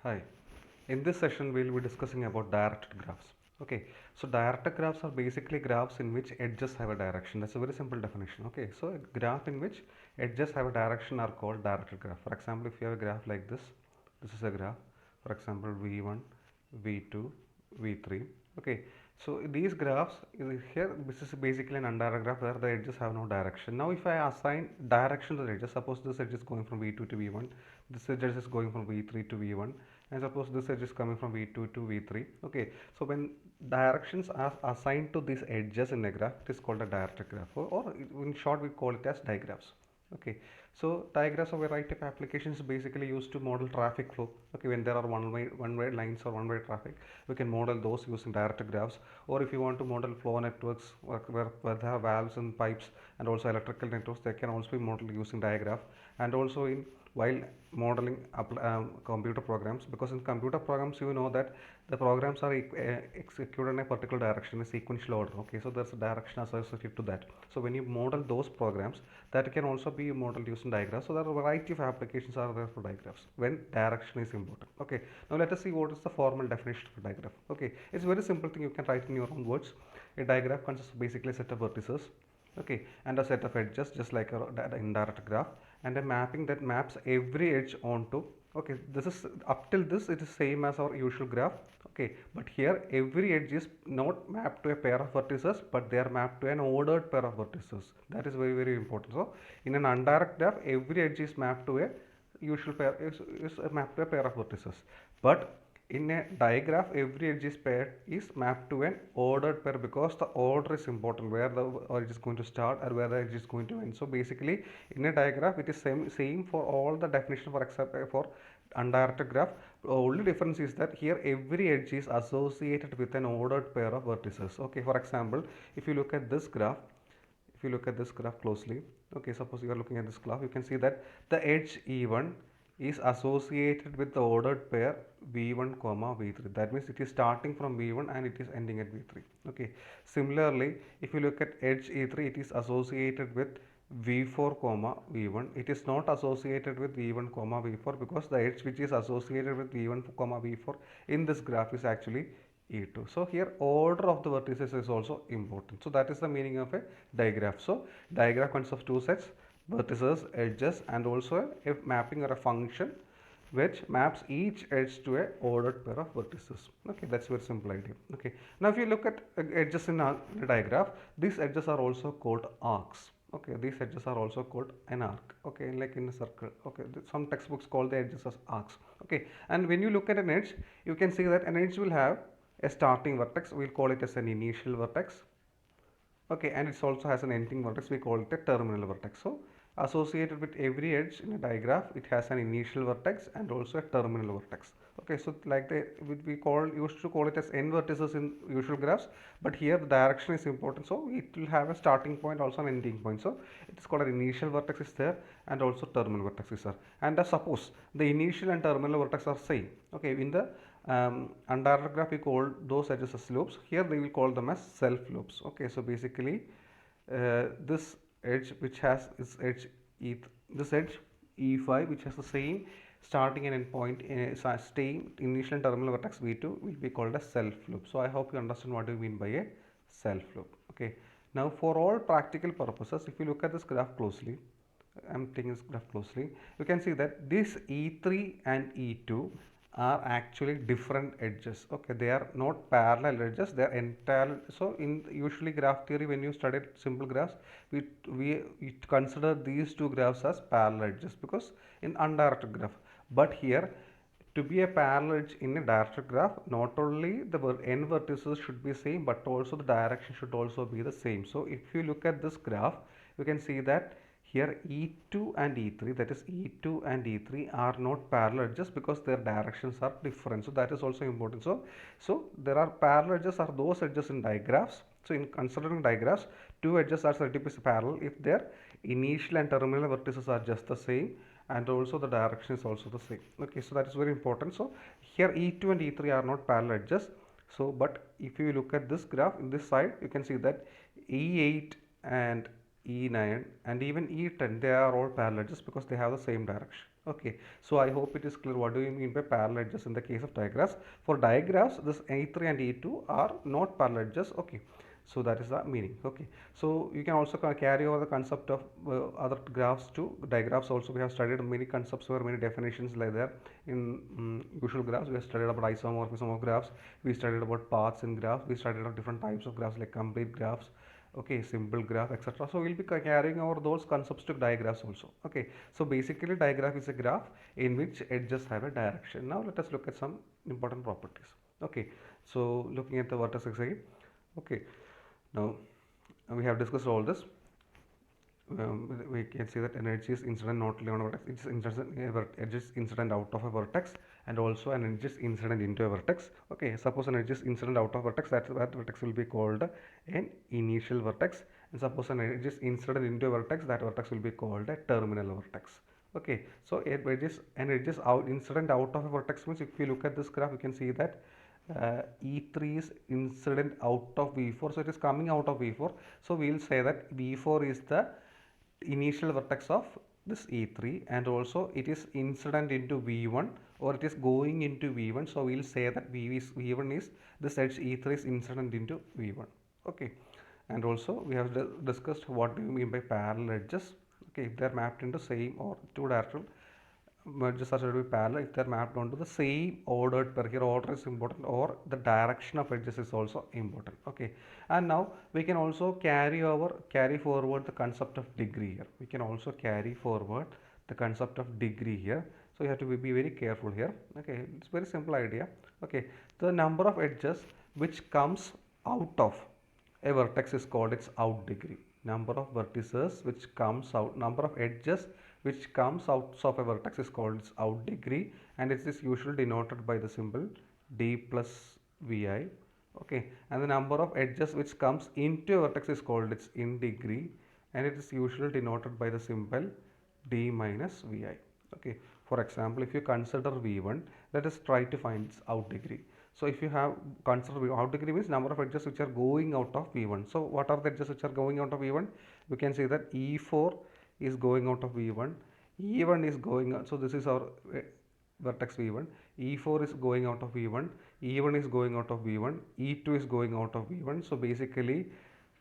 Hi. In this session, we'll be discussing about directed graphs. Okay, so directed graphs are basically graphs in which edges have a direction. That's a very simple definition. Okay, so a graph in which edges have a direction are called directed graph. For example, if you have a graph like this is a graph. For example, V1, V2, V3. Okay, so these graphs here, this is basically an undirected graph where the edges have no direction. Now, if I assign direction to the edges, suppose this edge is going from V2 to V1, this edge is going from V3 to V1, and suppose this edge is coming from V2 to V3. Okay, so when directions are assigned to these edges in a graph, it is called a directed graph, or in short we call it as digraphs. Okay, so diagrams of a variety of applications basically used to model traffic flow. Okay, when there are one-way lines or one-way traffic, we can model those using directed graphs. Or if you want to model flow networks where there are valves and pipes and also electrical networks, they can also be modeled using diagraph. And also in while modeling computer programs, because in computer programs you know that the programs are executed in a particular direction in sequential order. Okay, so there's a direction associated to that. So when you model those programs, that can also be modeled using diagrams. So there are a variety of applications are there for diagrams when direction is important. Okay, now let us see what is the formal definition of a diagram. Okay, it's a very simple thing, you can write in your own words. A diagram consists of basically a set of vertices, okay, and a set of edges just like a indirect graph, and a mapping that maps every edge onto. Okay, this is up till this it is same as our usual graph. Okay, but here every edge is not mapped to a pair of vertices, but they are mapped to an ordered pair of vertices. That is very important. So in an indirect graph, every edge is mapped to a usual pair is mapped to a pair of vertices, but in a digraph every edge is mapped to an ordered pair, because the order is important, where the edge is going to start and where the edge is going to end. So basically in a digraph it is same for all the definition for except for undirected graph. The only difference is that here every edge is associated with an ordered pair of vertices. Okay, for example, if you look at this graph, if you look at this graph closely, okay, suppose you are looking at this graph, you can see that the edge E1 is associated with the ordered pair V1 comma V3. That means it is starting from V1 and it is ending at V3. Okay, similarly if you look at edge E3, it is associated with V4 comma V1. It is not associated with V1 comma V4, because the edge which is associated with V1 comma V4 in this graph is actually E2. So here order of the vertices is also important. So that is the meaning of a digraph. So digraph consists of two sets, vertices, edges, and also a mapping or a function which maps each edge to a ordered pair of vertices. Okay, that's a very simple idea. Okay, now if you look at edges in a digraph, these edges are also called arcs. Okay, these edges are also called an arc. Okay, like in a circle. Okay, some textbooks call the edges as arcs. Okay, and when you look at an edge, you can see that an edge will have a starting vertex, we'll call it as an initial vertex. Okay, and it also has an ending vertex, we call it a terminal vertex. So associated with every edge in a digraph, it has an initial vertex and also a terminal vertex. Okay, so like used to call it as n vertices in usual graphs, but here the direction is important, so it will have a starting point, also an ending point. So it is called an initial vertex is there and also terminal vertex is there. And suppose the initial and terminal vertex are same. Okay, in the undirected graph we call those edges as loops. Here they will call them as self loops. Okay, so basically this edge which has its edge this edge E5 which has the same starting and end point staying initial and terminal vertex V2 will be called a self loop. So I hope you understand what we mean by a self loop. Okay, now for all practical purposes, if you look at this graph closely, I'm taking this graph closely, you can see that this E3 and E2 are actually different edges. Okay, they are not parallel edges, they are entirely. So in usually graph theory, when you study simple graphs, we consider these two graphs as parallel edges, because in undirected graph. But here, to be a parallel edge in a directed graph, not only the n vertices should be same, but also the direction should also be the same. So if you look at this graph, you can see that here E2 and E3, that is E2 and E3 are not parallel just because their directions are different. So that is also important. So there are parallel edges are those edges in digraphs. So in considering digraphs, two edges are said to be parallel if their initial and terminal vertices are just the same and also the direction is also the same. Okay, so that is very important. So here E2 and E3 are not parallel edges. So but if you look at this graph in this side, you can see that E8 and E9 and even E10, they are all parallel just because they have the same direction. Okay, so I hope it is clear what do you mean by parallel edges in the case of digraphs. For digraphs, this E3 and E2 are not parallel edges. Okay, so that is the meaning. Okay, so you can also carry over the concept of other graphs to digraphs. Also, we have studied many concepts or many definitions like that in usual graphs. We have studied about isomorphism of graphs. We studied about paths in graphs. We studied about different types of graphs like complete graphs, okay, simple graph, etc. So we'll be carrying over those concepts to digraphs also. Okay, so basically digraph is a graph in which edges have a direction. Now let us look at some important properties. Okay, so looking at the vertex again. Okay, now we have discussed all this. We can see that energy is incident not only on a vertex, edge is incident out of a vertex, and also an edge is incident into a vertex. Okay, suppose an edge is incident out of vertex, that vertex will be called an initial vertex, and suppose an edge is incident into a vertex, that vertex will be called a terminal vertex. Okay, so an edge is out incident out of a vertex means if you look at this graph, you can see that E3 is incident out of V4, so it is coming out of V4. So we will say that V4 is the initial vertex of this E3, and also it is incident into V1 or it is going into V1. So we will say that V1 is this edge E3 is incident into V1. Okay, and also we have discussed what do you mean by parallel edges. Okay, if they are mapped into same or two directional merges are said to be parallel if they are mapped onto the same ordered pair. Here order is important, or the direction of edges is also important. Okay, and now we can also carry forward the concept of degree here. We can also carry forward the concept of degree here. So you have to be very careful here. Okay, it's very simple idea. Okay, the number of edges which comes out of a vertex is called its out degree. Number of vertices which comes out, number of edges which comes out of a vertex is called its out degree, and it is usually denoted by the symbol d plus vi. Okay, and the number of edges which comes into a vertex is called its in degree, and it is usually denoted by the symbol d minus vi. Okay, for example, if you consider v1, let us try to find its out degree. So if you have consider out degree means number of edges which are going out of V1. So what are the edges which are going out of V1? We can say that E4 is going out of V1, E1 is going out. So this is our vertex V1. E4 is going out of V1, E1 is going out of V1, E2 is going out of V1. So basically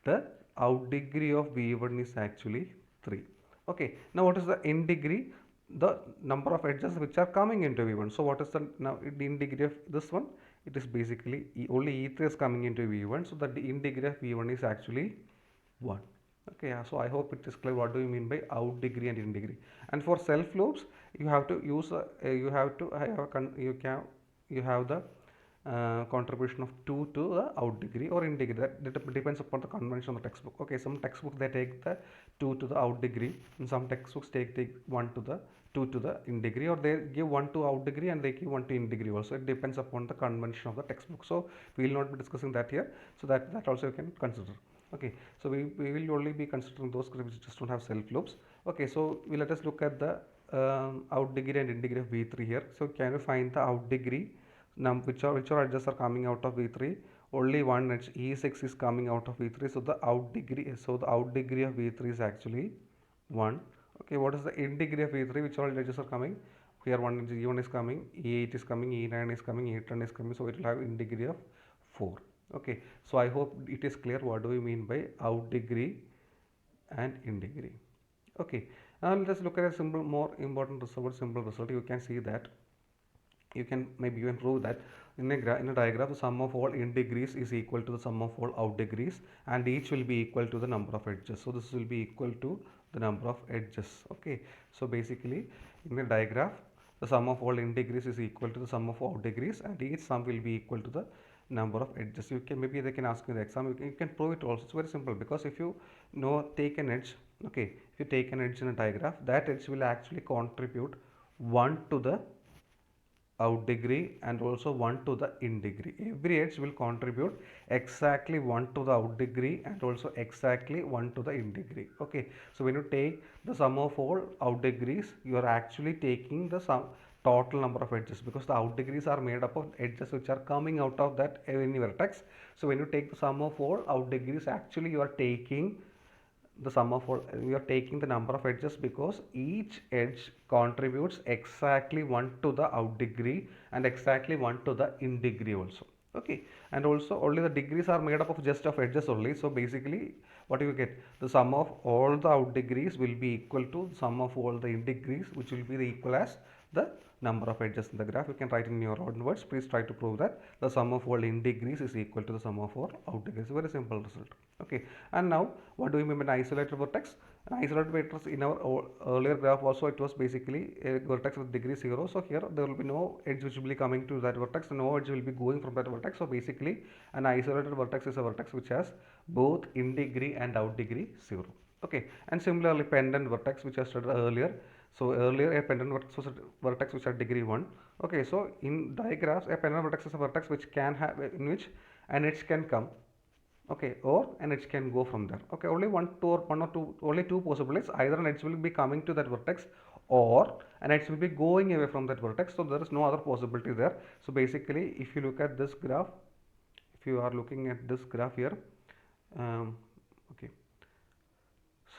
the out degree of V1 is actually 3. Okay, now what is the in degree? The number of edges which are coming into V1. So what is the now in degree of this one? It is basically only E3 is coming into V1, so the in degree of V1 is actually 1. Okay, so I hope it is clear what do you mean by out degree and in degree. And for self loops, you have to use you have to have you have the contribution of 2 to the out degree or in degree. That depends upon the convention of the textbook. Okay, some textbooks they take the 2 to the out degree, and some textbooks take 1 to the 2 to the in degree, or they give 1 to out degree and they give 1 to in degree also. It depends upon the convention of the textbook. So we will not be discussing that here. So that also you can consider. Okay, so we will only be considering those which just don't have self loops. Okay, so let us look at the out degree and in degree of V3 here. So can you find the out degree? Which are edges are coming out of V3? Only one edge E6 is coming out of V3. So the out degree of V3 is actually 1. Okay, what is the in degree of V3? Which all edges are coming? Here one edge E1 is coming, E8 is coming, E9 is coming, E10 is coming. So it will have in degree of 4. Okay, so I hope it is clear what do we mean by out degree and in degree. Okay, now let us look at a more important result. Simple result. You can see that you can prove that in a diagraph the sum of all in degrees is equal to the sum of all out degrees, and each will be equal to the number of edges. So this will be equal to the number of edges. Okay, so basically in a diagraph the sum of all in degrees is equal to the sum of out degrees, and each sum will be equal to the number of edges. You can they can ask you in the exam, you can prove it also. It's very simple, because if you take an edge, okay, if you take an edge in a diagraph, that edge will actually contribute 1 to the out degree and also 1 to the in degree. Every edge will contribute exactly 1 to the out degree and also exactly 1 to the in degree. Okay, so when you take the sum of all out degrees, you are actually taking the total number of edges, because the out degrees are made up of edges which are coming out of that any vertex. So when you take the sum of all out degrees, actually you are taking the sum of all, we are taking the number of edges because each edge contributes exactly 1 to the out degree and exactly 1 to the in degree also. Okay, and also only the degrees are made up of just of edges only. So basically what you get, the sum of all the out degrees will be equal to sum of all the in degrees, which will be the equal as the number of edges in the graph. You can write in your own words. Please try to prove that the sum of all in degrees is equal to the sum of all out degrees. Very simple result. Okay, and now what do we mean by an isolated vertex? An isolated vertex in our earlier graph also, it was basically a vertex with degree 0. So here there will be no edge which will be coming to that vertex, no edge will be going from that vertex. So basically an isolated vertex is a vertex which has both in degree and out degree 0. Okay, and similarly pendant vertex, which I studied earlier. So earlier a pendant vertex was a vertex which had degree 1. Okay, so in digraphs a pendant vertex is a vertex which can have, in which an edge can come, okay, or an edge can go from there. Okay, only one or two, only two possibilities. Either an edge will be coming to that vertex or an edge will be going away from that vertex. So there is no other possibility there. So basically if you look at this graph, if you are looking at this graph here, okay,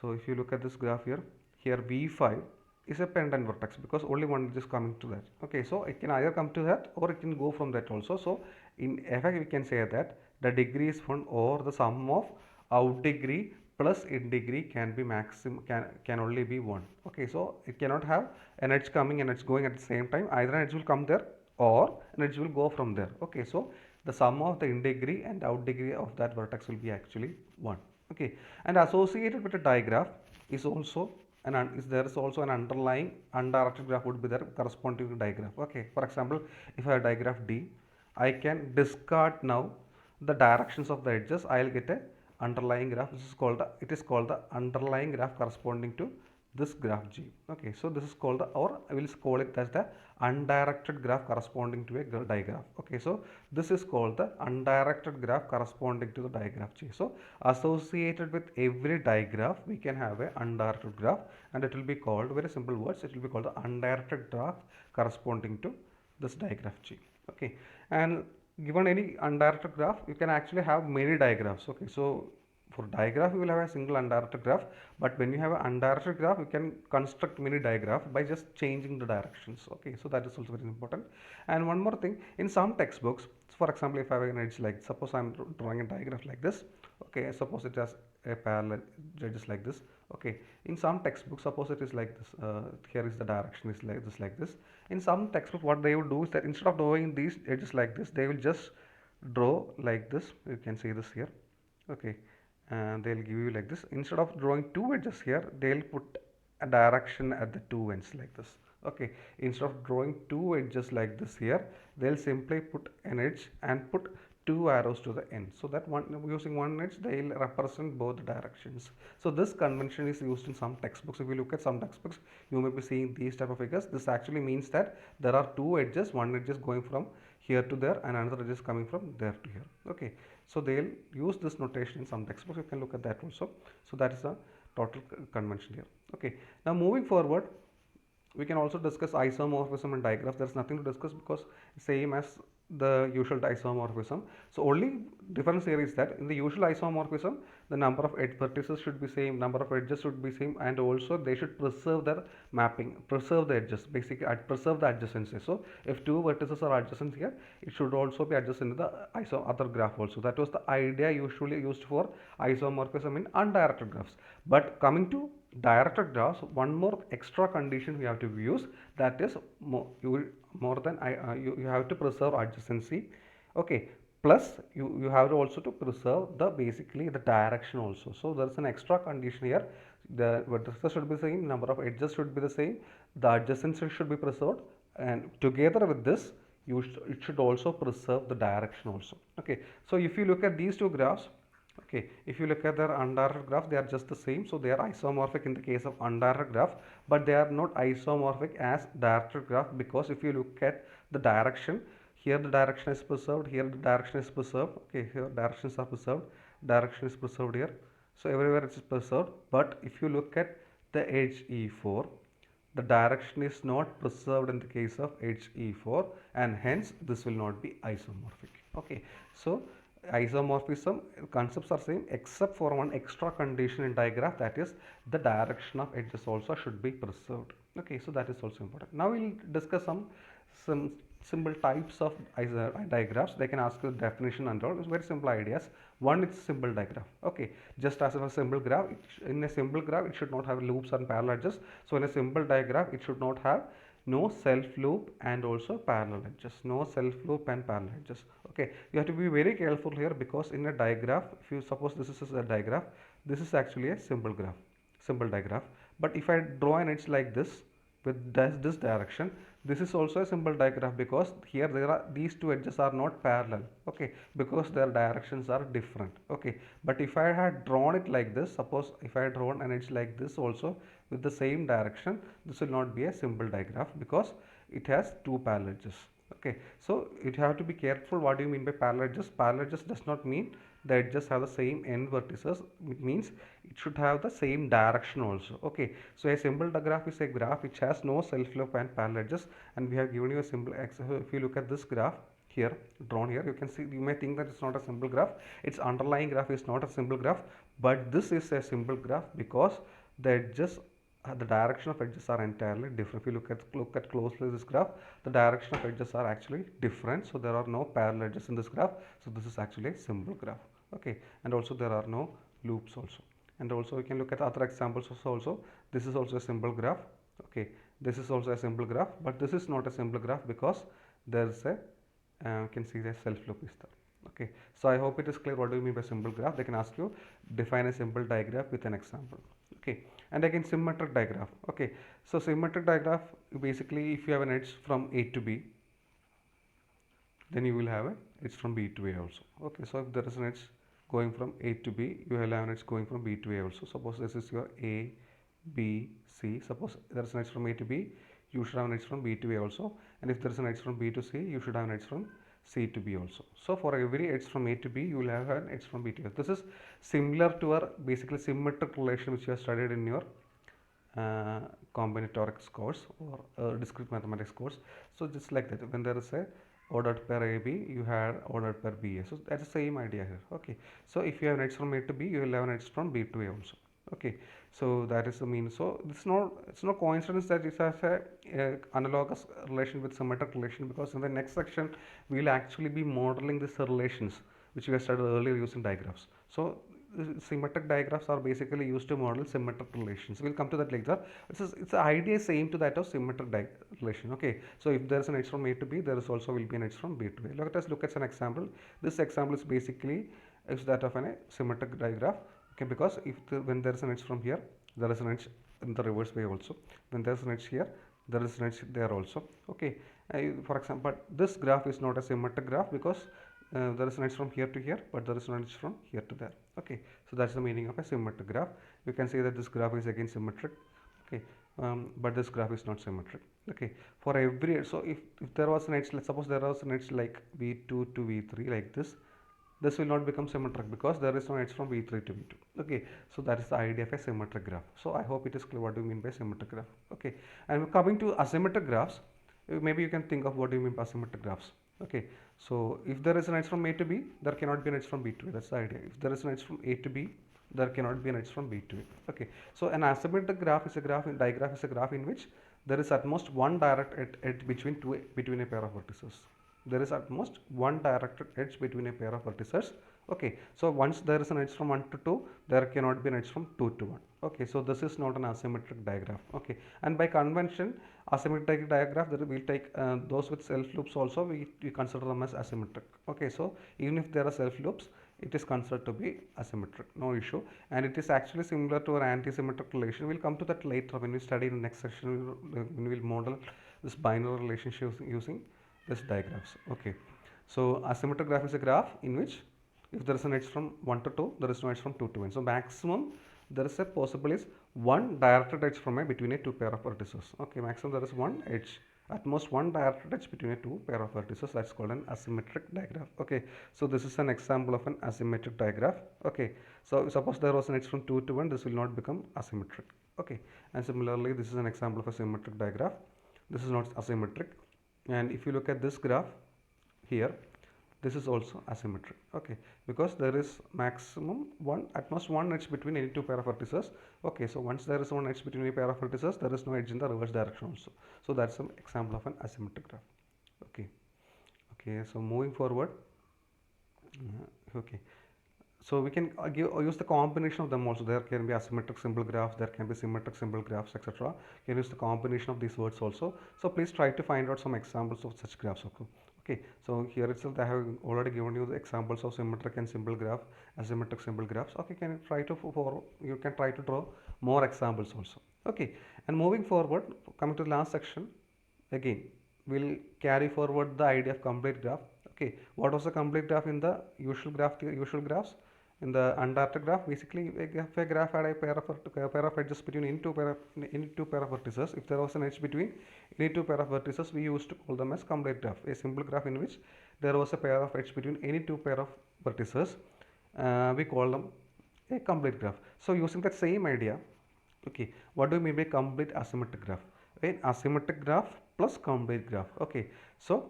so if you look at this graph here, V5 is a pendant vertex because only one is coming to that. Okay, so it can either come to that or it can go from that also. So in effect we can say that the degree is 1 or the sum of out degree plus in degree can be maximum, can only be 1. Okay, so it cannot have an edge coming and edge going at the same time. Either an edge will come there or an edge will go from there. Okay, so the sum of the in degree and out degree of that vertex will be actually 1. Okay, and associated with a digraph is also there is also an underlying undirected graph would be there corresponding to digraph. Okay, for example, if I have digraph D, I can discard now the directions of the edges. I will get a underlying graph. This is called the, it is called the underlying graph corresponding to this graph G. Okay, so this is called the, or I will call it as the undirected graph corresponding to a digraph. Okay, so this is called the undirected graph corresponding to the digraph G. So associated with every digraph we can have a undirected graph, and it will be called, very simple words, it will be called the undirected graph corresponding to this digraph G. Okay, and given any undirected graph you can actually have many digraphs. Okay, so for digraph you will have a single undirected graph, but when you have an undirected graph you can construct many digraph by just changing the directions. Okay, so that is also very important. And one more thing, in some textbooks, for example, if I have an edge like, suppose I am drawing a digraph like this. Okay, suppose it has a parallel edges like this. Okay, in some textbooks, suppose it is like this, here is the direction is like this. In some textbooks what they would do is that instead of drawing these edges like this, they will just draw like this. You can see this here. Okay, and they'll give you like this. Instead of drawing two edges here, they'll put a direction at the two ends like this. Okay, instead of drawing two edges like this here, they'll simply put an edge and put two arrows to the end, so that one, using one edge they'll represent both directions. So this convention is used in some textbooks. If you look at some textbooks, you may be seeing these type of figures. This actually means that there are two edges, one edge is going from here to there and another edge is coming from there to here. Okay, so they'll use this notation in some textbooks. You can look at that also. So that is a total convention here. Okay, now moving forward, we can also discuss isomorphism and digraph. There is nothing to discuss because same as the usual isomorphism. So only difference here is that in the usual isomorphism, the number of edge vertices should be same, number of edges should be same, and also they should preserve their mapping, preserve the edges, basically preserve the adjacency. So if two vertices are adjacent here, it should also be adjacent to the other graph also. That was the idea usually used for isomorphism in undirected graphs. But coming to directed graphs, one more extra condition we have to use, that is you have to preserve adjacency. Okay, plus you have to also to preserve the basically the direction also. So there is an extra condition here. The vertices should be the same, number of edges should be the same, the adjacency should be preserved, and together with this it should also preserve the direction also. Okay, so if you look at these two graphs, okay, if you look at their undirected graph, they are just the same. So they are isomorphic in the case of undirected graph, but they are not isomorphic as directed graph, because if you look at the direction, here the direction is preserved, here the direction is preserved. Okay, here directions are preserved, direction is preserved here. So everywhere it is preserved. But if you look at the edge E4, the direction is not preserved in the case of edge E4, and hence this will not be isomorphic. Okay, so isomorphism concepts are same except for one extra condition in digraph, that is the direction of edges also should be preserved. Okay, so that is also important. Now we'll discuss some simple types of digraphs. They can ask you definition and all. It's very simple ideas. One is simple digraph. Okay, just as a simple graph, in a simple graph it should not have loops and parallel edges. So in a simple digraph it should not have no self loop and also parallel edges, no self loop and parallel edges. Okay, you have to be very careful here, because in a digraph, if you suppose this is a digraph, this is actually a simple graph, simple digraph. But if I draw an edge like this with this direction, this is also a simple digraph, because here there are these two edges are not parallel. Okay, because their directions are different. Okay, but if I had drawn it like this, suppose if I had drawn an edge like this also with the same direction, this will not be a simple digraph, because it has two parallel edges. Okay, so you have to be careful. What do you mean by parallel edges? Parallel edges does not mean the edges have the same end vertices. It means it should have the same direction also. Okay, so a simple graph is a graph which has no self loop and parallel edges, and we have given you a simple example. If you look at this graph here, drawn here, you can see, you may think that it's not a simple graph. Its underlying graph is not a simple graph, but this is a simple graph because the edges, the direction of edges are entirely different. If you look at closely this graph, the direction of edges are actually different. So there are no parallel edges in this graph. So this is actually a simple graph. Okay, and also there are no loops also. And also we can look at other examples also. This is also a simple graph. Okay, this is also a simple graph, but this is not a simple graph because there is a you can see the self loop is there. Okay, so I hope it is clear what do you mean by simple graph. They can ask you define a simple digraph with an example. Okay, and again symmetric digraph. Okay, so symmetric digraph, basically if you have an edge from A to B, then you will have an edge from B to A also. Okay, so if there is an edge going from A to B, you will have an edge going from B to A also. Suppose this is your A, B, C. Suppose there is an edge from A to B, you should have an edge from B to A also. And if there is an edge from B to C, you should have an edge from C to B also. So for every edge from A to B, you will have an edge from B to A. This is similar to our basically symmetric relation which you have studied in your combinatorics course or discrete mathematics course. So just like that, when there is a ordered pair AB, you had ordered pair BA. So that's the same idea here. Okay, so if you have an edge from A to B, you will have an edge from B to A also. Okay, so that is the mean. So it's no coincidence that it has a analogous relation with symmetric relation, because in the next section we will actually be modeling these relations which we have studied earlier using diagrams. So symmetric digraphs are basically used to model symmetric relations. We'll come to that later. It's the idea same to that of symmetric relation. Okay, so if there is an edge from A to B, there is also will be an edge from B to A. Let us look at an example. This example is basically is that of a symmetric digraph. Okay, because if when there is an edge from here, there is an edge in the reverse way also. When there is an edge here, there is an edge there also. Okay, for example, this graph is not a symmetric graph because there is an edge from here to here, but there is an edge from here to there. Okay, so that's the meaning of a symmetric graph. You can see that this graph is again symmetric. Okay, but this graph is not symmetric. Okay, for every, so if there was an edge, let's suppose there was an edge like V2 to V3 like this will not become symmetric because there is no edge from V3 to V2. Okay, so that is the idea of a symmetric graph. So I hope it is clear what do you mean by symmetric graph. Okay, and coming to asymmetric graphs, maybe you can think of what do you mean by asymmetric graphs. Okay, so if there is an edge from A to B, there cannot be an edge from B to A. That's the idea. If there is an edge from A to B, there cannot be an edge from B to A. Okay, so an asymmetric graph is a graph, digraph is a graph in which there is at most one direct edge between a pair of vertices. There is at most one directed edge between a pair of vertices. Okay, so once there is an edge from 1 to 2, there cannot be an edge from 2 to 1. Okay, so this is not an asymmetric digraph. Okay, and by convention, asymmetric digraph, that will take those with self loops also, we consider them as asymmetric. Okay, so even if there are self loops, it is considered to be asymmetric, no issue, and it is actually similar to our anti-symmetric relation. We'll come to that later when we study in the next section, when we will model this binary relationship using this diagrams. Okay, so asymmetric graph is a graph in which if there is an edge from 1 to 2, there is no edge from 2 to 1. So maximum there is a possible is one directed edge from a between a two pair of vertices. Okay, maximum there is one edge, at most one directed edge between a two pair of vertices. That's called an asymmetric digraph. Okay, so this is an example of an asymmetric digraph. Okay, so suppose there was an edge from 2 to 1, this will not become asymmetric. Okay, and similarly this is an example of a symmetric digraph. This is not asymmetric. And if you look at this graph here, this is also asymmetric. Okay, because there is maximum one, at most one edge between any two pair of vertices. Okay, so once there is one edge between any pair of vertices, there is no edge in the reverse direction also. So that's an example of an asymmetric graph. Okay. Okay, so moving forward. Okay, so we can use the combination of them also. There can be asymmetric simple graphs, there can be symmetric simple graphs, etc. You can use the combination of these words also. So please try to find out some examples of such graphs. Okay. Okay, so here itself I have already given you the examples of symmetric and simple graph, asymmetric simple graphs. Okay, can you try to you can try to draw more examples also. Okay, and moving forward, coming to the last section, again we'll carry forward the idea of complete graph. Okay, what was the complete graph in the usual graphs? In the undirected graph, basically if a graph had a pair of edges between any two pair of vertices, if there was an edge between any two pair of vertices, we used to call them as complete graph. A simple graph in which there was a pair of edge between any two pair of vertices, we call them a complete graph. So using that same idea, okay, what do we mean by complete asymmetric graph? Right, asymmetric graph plus complete graph. Okay, so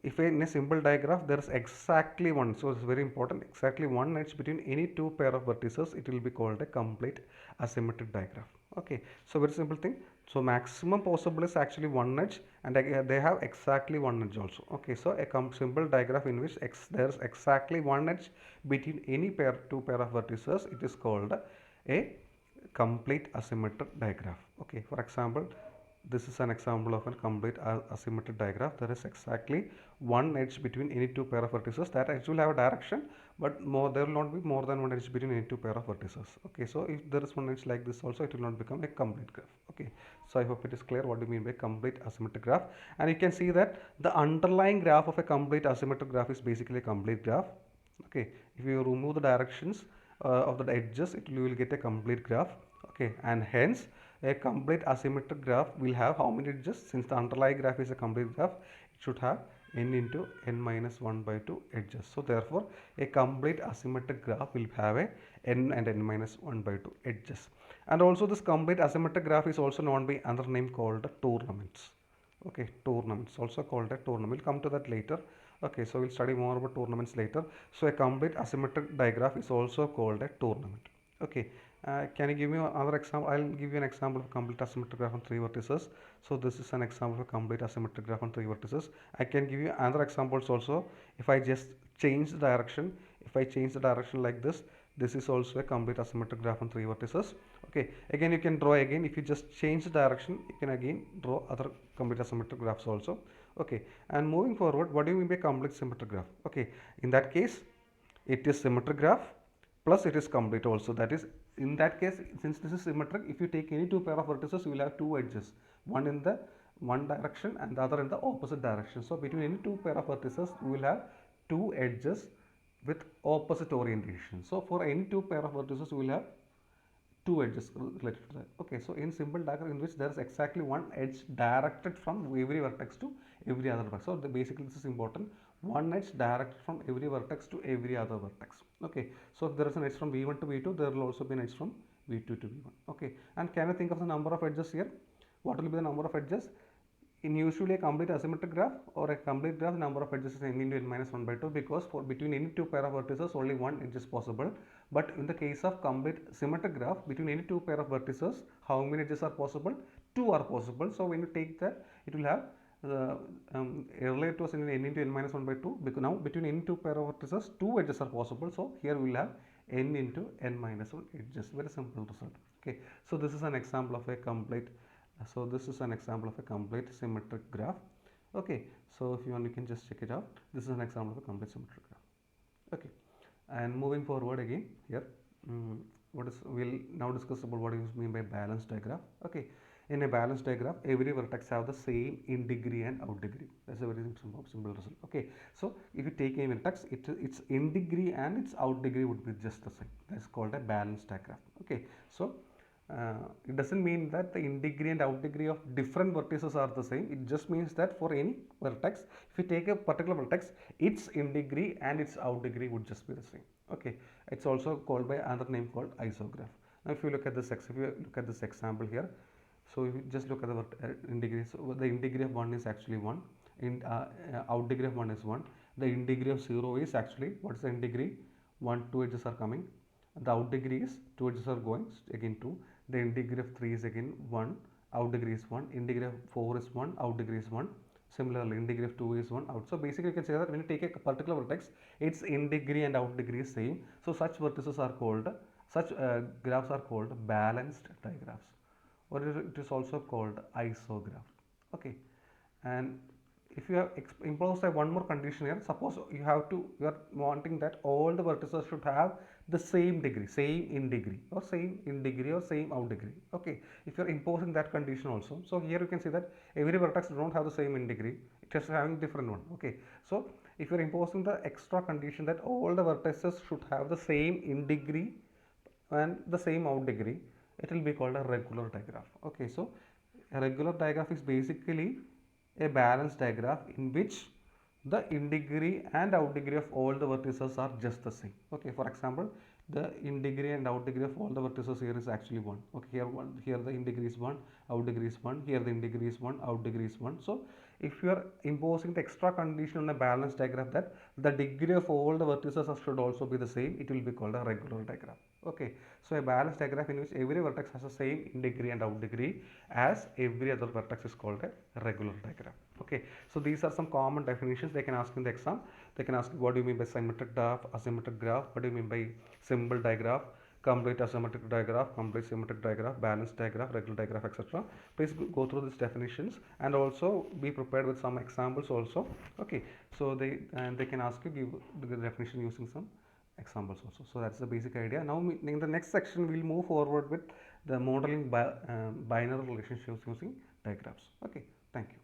if in a simple diagram there is exactly one, so it's very important, exactly one edge between any two pair of vertices, it will be called a complete asymmetric diagram. Okay, so very simple thing. So maximum possible is actually one edge, and they have exactly one edge also. Okay, so a simple diagram in which there is exactly one edge between any two pair of vertices, it is called a complete asymmetric diagram. Okay, for example, this is an example of a complete asymmetric diagram. There is exactly one edge between any two pair of vertices. That edge will have a direction, but there will not be more than one edge between any two pair of vertices. Okay, so if there is one edge like this also, it will not become a complete graph. Okay, so I hope it is clear what do you mean by complete asymmetric graph. And you can see that the underlying graph of a complete asymmetric graph is basically a complete graph. Okay, if you remove the directions of the edges, you will get a complete graph. Okay, and hence a complete asymmetric graph will have how many edges? Since the underlying graph is a complete graph, it should have n into n minus 1 by 2 edges. So therefore a complete asymmetric graph will have a n and n minus 1 by 2 edges. And also this complete asymmetric graph is also known by another name called tournaments. Okay, tournaments, also called a tournament. We'll come to that later. Okay, so we'll study more about tournaments later. So a complete asymmetric digraph is also called a tournament. Okay, can you give me another example? I'll give you an example of a complete asymmetric graph on three vertices. So this is an example of a complete asymmetric graph on three vertices. I can give you other examples also. If I just change the direction, if I change the direction like this is also a complete asymmetric graph on three vertices. Okay, again you can draw again. If you just change the direction, you can again draw other complete asymmetric graphs also. Okay, and moving forward, what do you mean by complete symmetric graph? Okay, in that case, it is symmetric graph plus it is complete also. That is, in that case, since this is symmetric, if you take any two pair of vertices, you will have two edges, one in the one direction and the other in the opposite direction. So between any two pair of vertices, we will have two edges with opposite orientation. So for any two pair of vertices, we will have two edges related to that. Okay, so in simple diagram in which there is exactly one edge directed from every vertex to every other vertex. So basically this is important. One edge directed from every vertex to every other vertex. Okay, so if there is an edge from V1 to V2, there will also be an edge from V2 to V1. Okay, and can you think of the number of edges here? What will be the number of edges? In usually a complete asymmetric graph or a complete graph, number of edges is n into n minus 1 by 2, because for between any two pair of vertices only one edge is possible. But in the case of complete symmetric graph, between any two pair of vertices, how many edges are possible? Two are possible. So when you take that, it will have earlier it was in n into n minus 1 by 2, because now between any two pair of vertices, two edges are possible. So here we will have n into n minus 1 edges. Very simple result. Okay, so this is an example of a complete symmetric graph. Okay, so if you want, you can just check it out. This is an example of a complete symmetric graph. Okay, and moving forward again here, we'll now discuss about what is mean by balanced diagram. Okay, in a balanced diagram, every vertex have the same in degree and out degree. That's a very simple result. Okay, so if you take a vertex, its in degree and its out degree would be just the same. That's called a balanced diagram. Okay, so it doesn't mean that the in degree and out degree of different vertices are the same. It just means that for any vertex, if you take a particular vertex, its in degree and its out degree would just be the same. Okay, it's also called by another name called isograph. Now if you look at this example here, so if you just look at the in degree, so the in degree of 1 is actually 1, out degree of 1 is 1. The in degree of 0 is actually, what is the in degree? 1, 2 edges are coming. The out degree is 2 edges are going, again 2. The in degree of 3 is again 1, out degree is 1. In degree of 4 is 1, out degree is 1. Similarly, in degree of 2 is 1, out. So basically, you can say that when you take a particular vertex, its in degree and out degree is same. So such vertices are called, such graphs are called balanced digraphs, or it is also called isograph. Okay, and if you have imposed one more condition here, suppose you are wanting that all the vertices should have the same degree, same in degree, or same in degree, or same out degree. Okay, if you are imposing that condition also, so here you can see that every vertex don't have the same in degree, it is having different one. Okay, so if you are imposing the extra condition that all the vertices should have the same in degree and the same out degree, it will be called a regular digraph. Okay, so a regular digraph is basically a balanced digraph in which the in degree and out degree of all the vertices are just the same. Okay, for example, the in degree and out degree of all the vertices here is actually 1. Okay, here the in degree is 1, out degree is 1, here the in degree is 1, out degree is 1. So if you are imposing the extra condition on a balanced digraph that the degree of all the vertices should also be the same, it will be called a regular digraph. Okay, so a balanced digraph in which every vertex has the same in degree and out degree as every other vertex is called a regular digraph. Okay, so these are some common definitions they can ask in the exam. They can ask what do you mean by symmetric graph, asymmetric graph, what do you mean by symbol digraph, complete asymmetric digraph, complete symmetric digraph, balanced digraph, regular digraph, etc. Please go through these definitions and also be prepared with some examples also. Okay, so they can ask you give the definition using some examples also. So that's the basic idea. Now in the next section we'll move forward with the modeling binary relationships using diagrams. Okay, thank you.